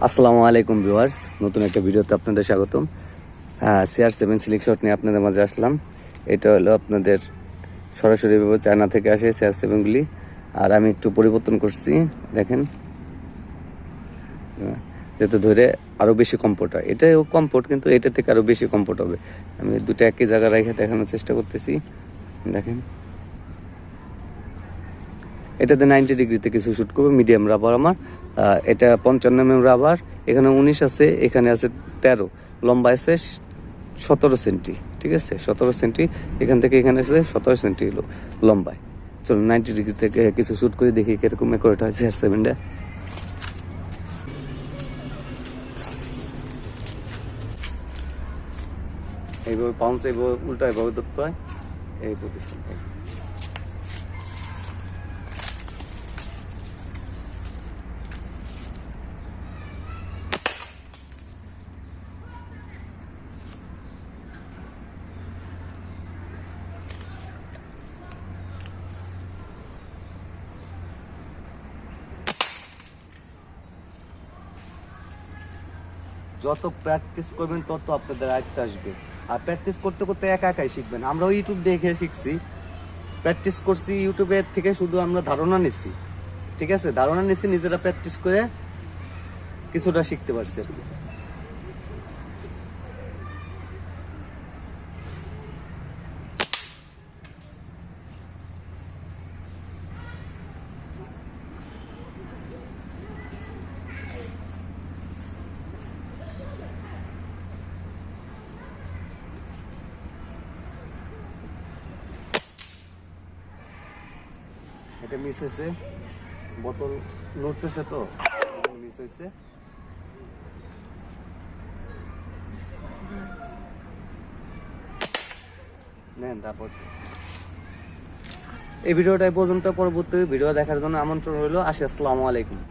আসসালামু আলাইকুম ভিউয়ার্স, নতুন একটা ভিডিওতে আপনাদের স্বাগতম। CR7 সিলিক শট নিয়ে আপনাদের মাঝে আসলাম। এটা হলো আপনাদের সরাসরি চায়না থেকে আসে CR7গুলি। আর আমি একটু পরিবর্তন করছি, দেখেন, যাতে ধরে আরও বেশি কমফোর্ট হয়। এটাও কমফোর্ট, কিন্তু এটা থেকে আরও বেশি কমফোর্ট হবে। আমি দুটো একই জায়গায় রেখে দেখানোর চেষ্টা করতেছি, দেখেন। এটাতে 90 ডিগ্রিতে কিছু শ্যুট করবে, মিডিয়াম রাবার আমার। এটা 55 mm রাবার, এখানে 19 আছে, এখানে আছে 13, লম্বা আছে 17 সেন্টি, ঠিক আছে, 17 সেন্টি, এখান থেকে এখানে আছে 17 সেন্টি লম্বায়। চলুন 90 ডিগ্রি থেকে কিছু শ্যুট করে দেখি কিরকম অ্যাকুরেট হয় CR7টা। এইভাবে পাউন্স, এইভাবে উল্টা এভাবে ধরতে হয়, এই পজিশন। যত প্র্যাকটিস করবেন তত আপনাদের আয়ত্তে আসবে। আর প্র্যাকটিস করতে করতে একা একাই শিখবেন। আমরাও ইউটিউব দেখে শিখছি, প্র্যাকটিস করছি ইউটিউবের থেকে, শুধু আমরা ধারণা নিচ্ছি, ঠিক আছে, ধারণা নিচ্ছি, নিজেরা প্র্যাকটিস করে কিছুটা শিখতে পারছি আর কি। এটা মিস হয়েছে, বোতল নড়তেছে তো মিস হয়েছে। নেন তারপর এই ভিডিওটা পর্যন্ত, পরবর্তী ভিডিও দেখার জন্য আমন্ত্রণ রইল। আসসালামু আলাইকুম।